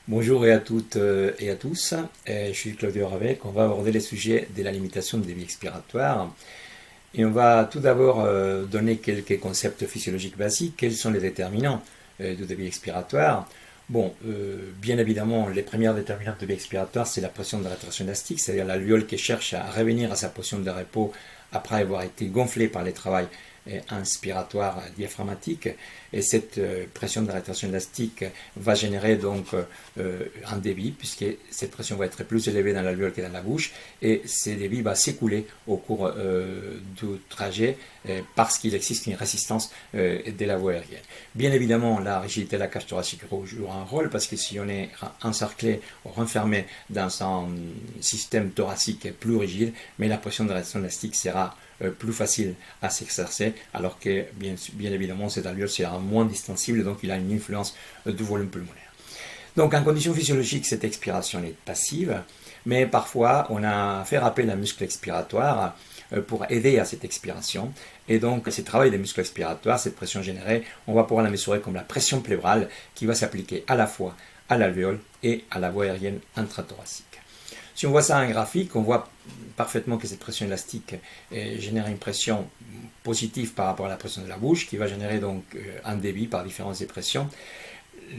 Bonjour et à toutes et à tous, je suis Claudio Ravec. On va aborder les sujets de la limitation du débit expiratoire. Et on va tout d'abord donner quelques concepts physiologiques basiques. Quels sont les déterminants du débit expiratoire? Bon, bien évidemment, les premières déterminantes du débit expiratoire, c'est la pression de rétraction élastique, c'est-à-dire l'alvéole qui cherche à revenir à sa position de repos après avoir été gonflée par les travails inspiratoire diaphragmatique, et cette pression de rétraction élastique va générer donc un débit, puisque cette pression va être plus élevée dans l'alvéole que dans la bouche, et ce débit va s'écouler au cours du trajet parce qu'il existe une résistance de la voie aérienne. Bien évidemment, la rigidité de la cage thoracique joue un rôle, parce que si on est encerclé ou renfermé dans un système thoracique plus rigide, mais la pression de rétraction élastique sera plus facile à s'exercer, alors que bien évidemment cet alvéole sera moins distensible, donc il a une influence du volume pulmonaire. Donc en conditions physiologiques, cette expiration est passive, mais parfois on a fait appel à un muscle expiratoire pour aider à cette expiration, et donc ce travail des muscles expiratoires, cette pression générée, on va pouvoir la mesurer comme la pression pleurale qui va s'appliquer à la fois à l'alvéole et à la voie aérienne intrathoracique. Si on voit ça en graphique, on voit parfaitement que cette pression élastique génère une pression positive par rapport à la pression de la bouche, qui va générer donc un débit par différence des pressions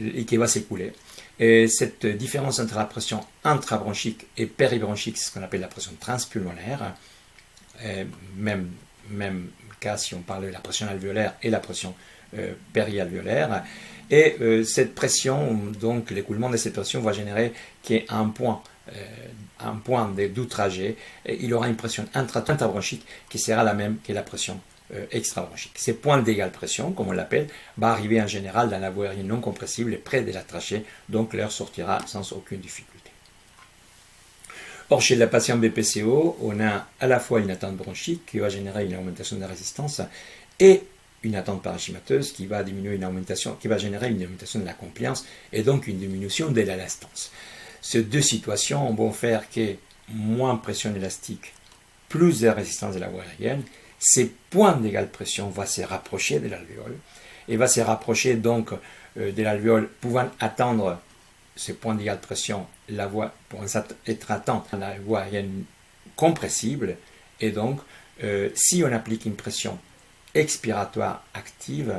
et qui va s'écouler. Et cette différence entre la pression intrabronchique et péribronchique, c'est ce qu'on appelle la pression transpulmonaire, même cas si on parle de la pression alvéolaire et la pression périalvéolaire. Et cette pression, donc l'écoulement de cette pression va générer qu'il y ait un point du trajet, il aura une pression intrabronchique qui sera la même que la pression extrabronchique. Ces points d'égale pression, comme on l'appelle, va arriver en général dans la voie aérienne non compressible et près de la trachée, donc l'air sortira sans aucune difficulté. Or, chez la patiente BPCO, on a à la fois une attente bronchique qui va générer une augmentation de la résistance et une attente paranchymateuse qui va générer une augmentation de la compliance et donc une diminution de l'élastance. Ces deux situations vont faire que moins pression élastique, plus de résistance de la voie aérienne, ces points d'égale pression vont se rapprocher de l'alvéole et va se rapprocher donc de l'alvéole pouvant atteindre ces points d'égale pression, la voie pour être atteint dans la voie aérienne compressible, et donc si on applique une pression expiratoire active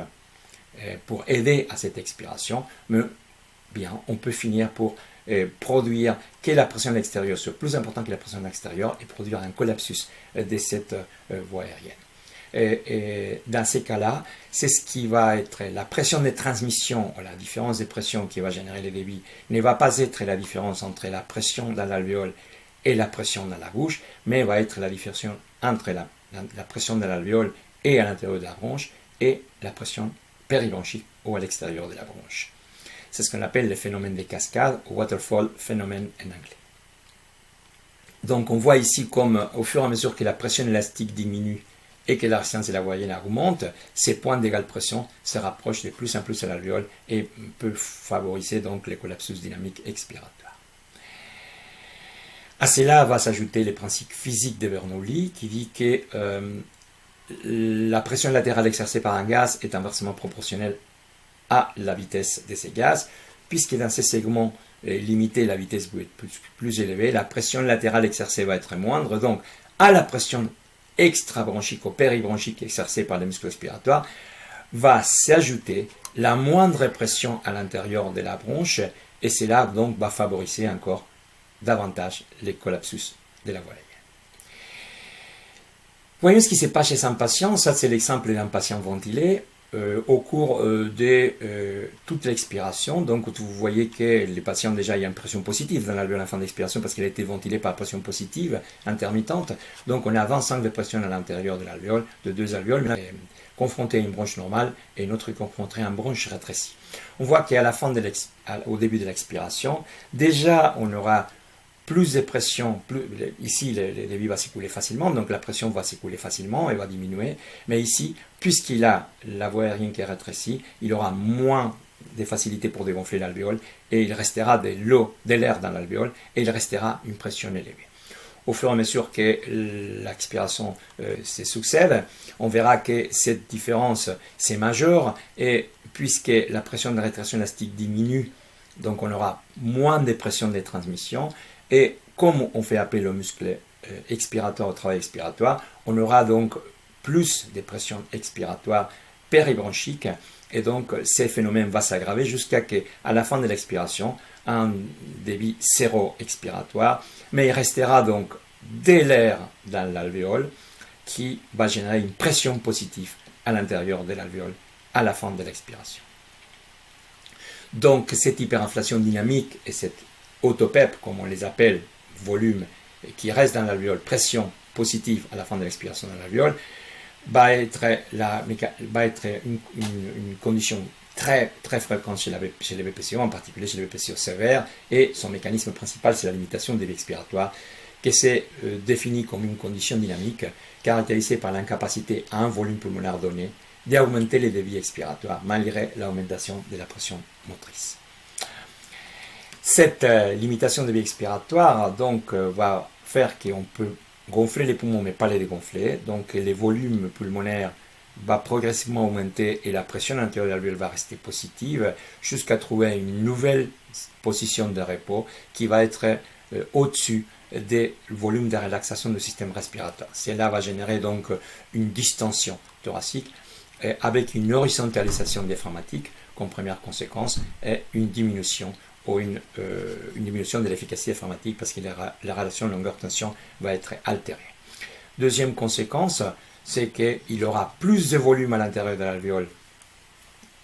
pour aider à cette expiration, bien, on peut finir pour produire que la pression de l'extérieur soit plus importante que la pression de l'extérieur et produire un collapsus de cette voie aérienne. Et dans ces cas-là, c'est ce qui va être la pression de transmission, la différence de pression qui va générer les débits, ne va pas être la différence entre la pression dans l'alvéole et la pression dans la bouche, mais va être la différence entre la pression dans l'alvéole et à l'intérieur de la bronche et la pression péribronchique ou à l'extérieur de la bronche. C'est ce qu'on appelle le phénomène des cascades, ou waterfall phénomène en anglais. Donc on voit ici comme au fur et à mesure que la pression élastique diminue et que la résistance de la voie aérienne augmente, ces points d'égale pression se rapprochent de plus en plus à l'alvéole et peuvent favoriser donc les collapsus dynamiques expiratoires. À cela va s'ajouter le principe physique de Bernoulli qui dit que la pression latérale exercée par un gaz est inversement proportionnelle à la vitesse de ces gaz, puisque dans ces segments limités, la vitesse peut être plus élevée, la pression latérale exercée va être moindre, donc à la pression extrabronchique ou péribronchique exercée par les muscles respiratoires va s'ajouter la moindre pression à l'intérieur de la bronche, et cela donc va favoriser encore davantage les collapsus de la voie aérienne. Voyons ce qui se passe chez un patient. Ça, c'est l'exemple d'un patient ventilé au cours de toute l'expiration. Donc, vous voyez que les patients, déjà, il y a une pression positive dans l'alvéole en fin d'expiration parce qu'il a été ventilé par pression positive intermittente. Donc, on a 25 de pression à l'intérieur de l'alvéole, de deux alvéoles, confronté à une bronche normale et une autre confrontée à une bronche rétrécie. On voit qu'à la fin au début de l'expiration, déjà, on aura plus de pression, ici le débit va s'écouler facilement, donc la pression va s'écouler facilement et va diminuer, mais ici, puisqu'il a la voie aérienne qui est rétrécie, il aura moins de facilité pour dégonfler l'alvéole et il restera de l'air dans l'alvéole et il restera une pression élevée. Au fur et à mesure que l'expiration se succède, on verra que cette différence c'est majeure et puisque la pression de rétraction élastique diminue Donc on aura moins de pression des transmissions et comme on fait appeler le muscle expiratoire au travail expiratoire, on aura donc plus de pression expiratoire péribronchique et donc ces phénomènes vont s'aggraver jusqu'à qu'à la fin de l'expiration, un débit séro-expiratoire, mais il restera donc de l'air dans l'alvéole qui va générer une pression positive à l'intérieur de l'alvéole à la fin de l'expiration. Donc cette hyperinflation dynamique et cette autopep, comme on les appelle, volume qui reste dans l'alvéole, pression positive à la fin de l'expiration de l'alvéole, va être une condition très fréquente chez les BPCO, en particulier chez les BPCO sévères, et son mécanisme principal, c'est la limitation des débits expiratoires, qui s'est définie comme une condition dynamique caractérisée par l'incapacité à un volume pulmonaire donné d'augmenter les débits expiratoires malgré l'augmentation de la pression motrice. Cette limitation des débits expiratoires donc, va faire qu'on peut gonfler les poumons mais pas les dégonfler, donc les volumes pulmonaires va progressivement augmenter et la pression intérieure de l'alvéole va rester positive jusqu'à trouver une nouvelle position de repos qui va être au-dessus des volumes de relaxation du système respiratoire. Cela va générer donc une distension thoracique avec une horizontalisation diaphragmatique comme première conséquence et une diminution ou une diminution de l'efficacité diaphragmatique parce que la relation longueur-tension va être altérée. Deuxième conséquence, c'est qu'il aura plus de volume à l'intérieur de l'alvéole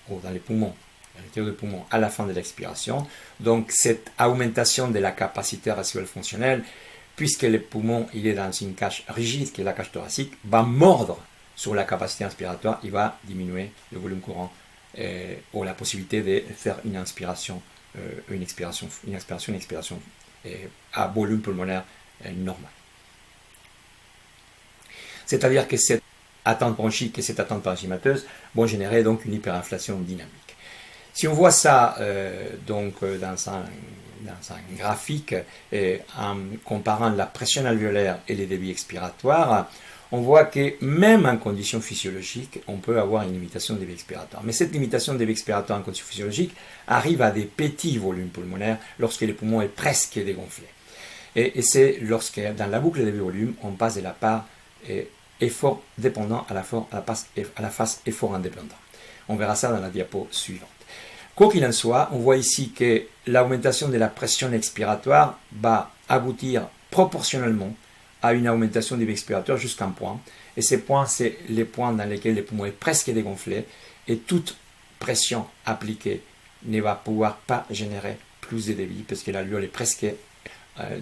ou dans les poumons, à l'intérieur des poumons à la fin de l'expiration. Donc cette augmentation de la capacité résiduelle fonctionnelle, puisque le poumon il est dans une cage rigide qui est la cage thoracique, va mordre sur la capacité inspiratoire, il va diminuer le volume courant ou la possibilité de faire une inspiration, une expiration à volume pulmonaire normal. C'est-à-dire que cette attente bronchique et cette attente parenchymateuse vont générer donc une hyperinflation dynamique. Si on voit ça dans un graphique en comparant la pression alvéolaire et les débits expiratoires, on voit que même en conditions physiologiques, on peut avoir une limitation des débits expiratoires. Mais cette limitation des débits expiratoires en conditions physiologiques arrive à des petits volumes pulmonaires lorsque le poumon est presque dégonflé. Et c'est lorsque, dans la boucle des volumes, on passe de la part effort dépendant à la phase effort indépendant. On verra ça dans la diapo suivante. Quoi qu'il en soit, on voit ici que l'augmentation de la pression expiratoire va aboutir proportionnellement à une augmentation du débit expiratoire jusqu'à un point. Et ces points, c'est les points dans lesquels le poumon est presque dégonflé et toute pression appliquée ne va pouvoir pas générer plus de débit parce que l'alvéole est presque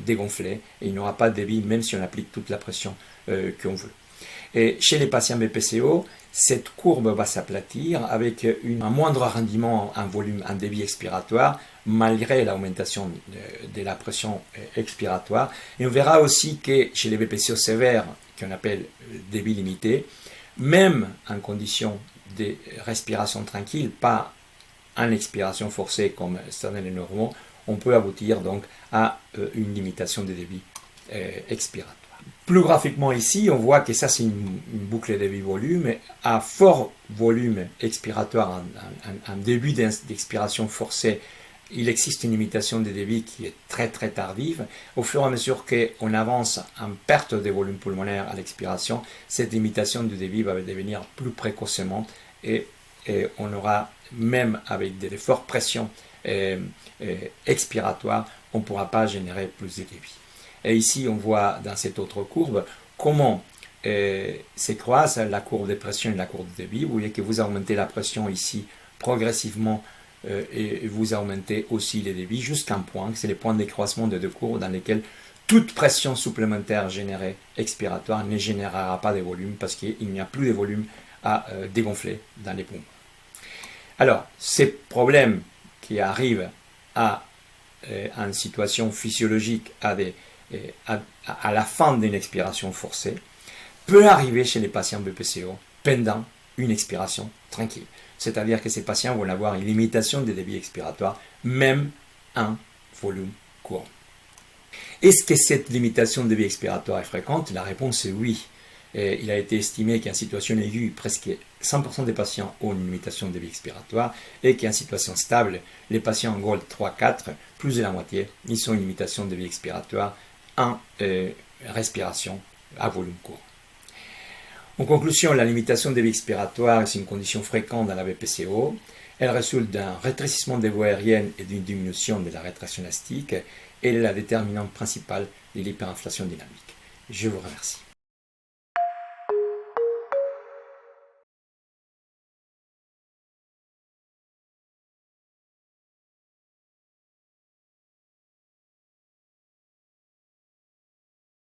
dégonflé et il n'y aura pas de débit même si on applique toute la pression qu'on veut. Et chez les patients BPCO, cette courbe va s'aplatir avec un moindre rendement en volume, en débit expiratoire, malgré l'augmentation de la pression expiratoire. Et on verra aussi que chez les BPCO sévères, qu'on appelle débit limité, même en condition de respiration tranquille, pas en expiration forcée comme Sternel et normaux, on peut aboutir donc à une limitation des débits expiratoires. Plus graphiquement ici, on voit que ça c'est une boucle de débit-volume. À fort volume expiratoire, en début d'expiration forcée, il existe une limitation des débits qui est très tardive. Au fur et à mesure qu'on avance en perte de volume pulmonaire à l'expiration, cette limitation du débit va devenir plus précocement et on aura, même avec de fortes pressions expiratoires, on ne pourra pas générer plus de débit. Et ici, on voit dans cette autre courbe comment s'écroise la courbe de pression et la courbe de débit. Vous voyez que vous augmentez la pression ici progressivement et vous augmentez aussi les débits jusqu'à un point, c'est les points de décroissement de deux courbes dans lesquels toute pression supplémentaire générée expiratoire ne générera pas de volume parce qu'il n'y a plus de volume à dégonfler dans les poumons. Alors, ces problèmes qui arrivent en situation physiologique à la fin d'une expiration forcée, peut arriver chez les patients BPCO pendant une expiration tranquille. C'est-à-dire que ces patients vont avoir une limitation des débits expiratoires, même en volume courant. Est-ce que cette limitation de débit expiratoire est fréquente? La réponse est oui. il a été estimé qu'en situation aiguë, presque 100% des patients ont une limitation de vie expiratoire et qu'en situation stable, les patients en GOLD 3-4, plus de la moitié, ils ont une limitation de vie expiratoire en respiration à volume court. En conclusion, la limitation des vies expiratoires est une condition fréquente dans la BPCO. Elle résulte d'un rétrécissement des voies aériennes et d'une diminution de la rétraction élastique. Elle est la déterminante principale de l'hyperinflation dynamique. Je vous remercie.